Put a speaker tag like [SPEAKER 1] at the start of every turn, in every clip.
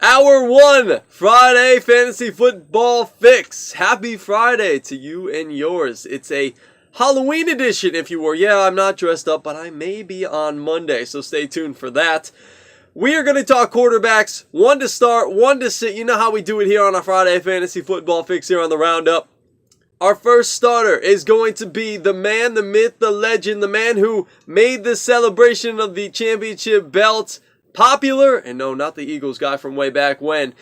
[SPEAKER 1] Hour 1, Friday Fantasy Football Fix. Happy Friday to you and yours. It's a Halloween edition, if you were. Yeah, I'm not dressed up, but I may be on Monday, so stay tuned for that. We are going to talk quarterbacks. One to start, one to sit. You know how we do it here on our Friday Fantasy Football Fix here on the Roundup. Our first starter is going to be the man, the myth, the legend, the man who made the celebration of the championship belt popular, and no, not the Eagles guy from way back when,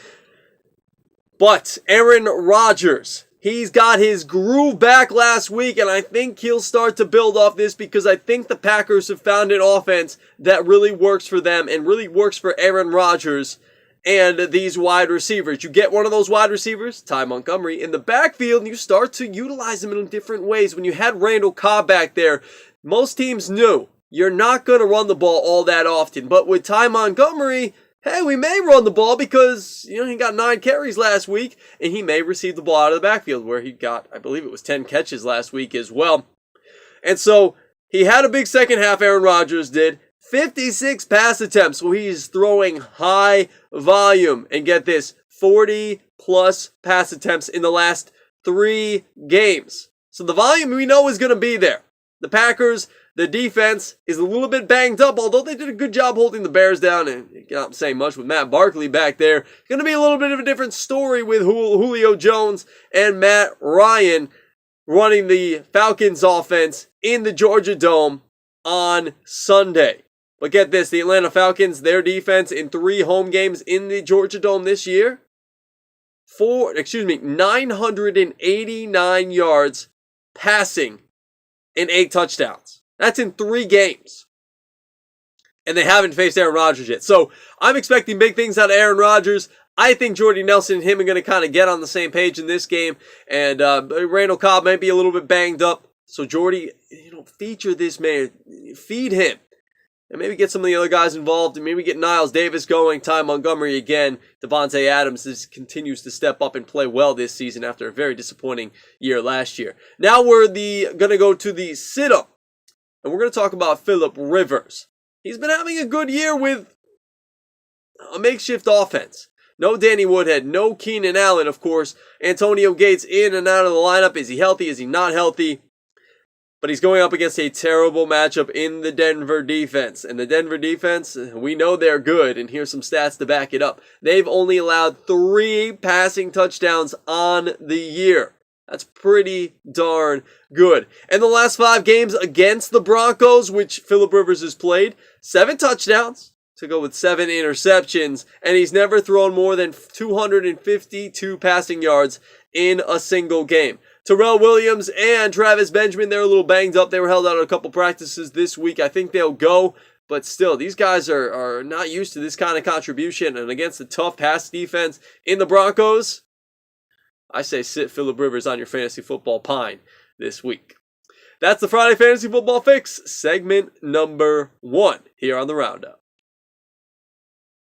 [SPEAKER 1] but Aaron Rodgers. He's got his groove back last week, and I think he'll start to build off this because I think the Packers have found an offense that really works for them and really works for Aaron Rodgers and these wide receivers. You get one of those wide receivers, Ty Montgomery, in the backfield, and you start to utilize them in different ways. When you had Randall Cobb back there, most teams knew you're not going to run the ball all that often. But with Ty Montgomery, hey, we may run the ball because, he got 9 carries last week, and he may receive the ball out of the backfield where he got, I believe it was 10 catches last week as well. And so he had a big second half, Aaron Rodgers did. 56 pass attempts, so he's throwing high volume. And get this, 40-plus pass attempts in the last 3 games. So the volume we know is going to be there. The Packers, the defense is a little bit banged up, although they did a good job holding the Bears down, and not saying much with Matt Barkley back there. Going to be a little bit of a different story with Julio Jones and Matt Ryan running the Falcons offense in the Georgia Dome on Sunday. But get this, the Atlanta Falcons, their defense in 3 home games in the Georgia Dome this year, 989 yards passing and 8 touchdowns. That's in 3 games. And they haven't faced Aaron Rodgers yet. So I'm expecting big things out of Aaron Rodgers. I think Jordy Nelson and him are going to kind of get on the same page in this game. And Randall Cobb might be a little bit banged up. So Jordy, feature this man. Feed him. And maybe get some of the other guys involved. And maybe get Niles Davis going. Ty Montgomery again. Devontae Adams continues to step up and play well this season after a very disappointing year last year. Now we're going to go to the sit-up. And we're going to talk about Phillip Rivers. He's been having a good year with a makeshift offense. No Danny Woodhead, no Keenan Allen, of course. Antonio Gates in and out of the lineup. Is he healthy? Is he not healthy? But he's going up against a terrible matchup in the Denver defense. And the Denver defense, we know they're good. And here's some stats to back it up. They've only allowed 3 passing touchdowns on the year. That's pretty darn good. And the last 5 games against the Broncos, which Phillip Rivers has played, 7 touchdowns to go with 7 interceptions. And he's never thrown more than 252 passing yards in a single game. Terrell Williams and Travis Benjamin, they're a little banged up. They were held out at a couple practices this week. I think they'll go. But still, these guys are not used to this kind of contribution. And against the tough pass defense in the Broncos, I say sit Phillip Rivers on your fantasy football pine this week. That's the Friday Fantasy Football Fix, segment number 1 here on the Roundup.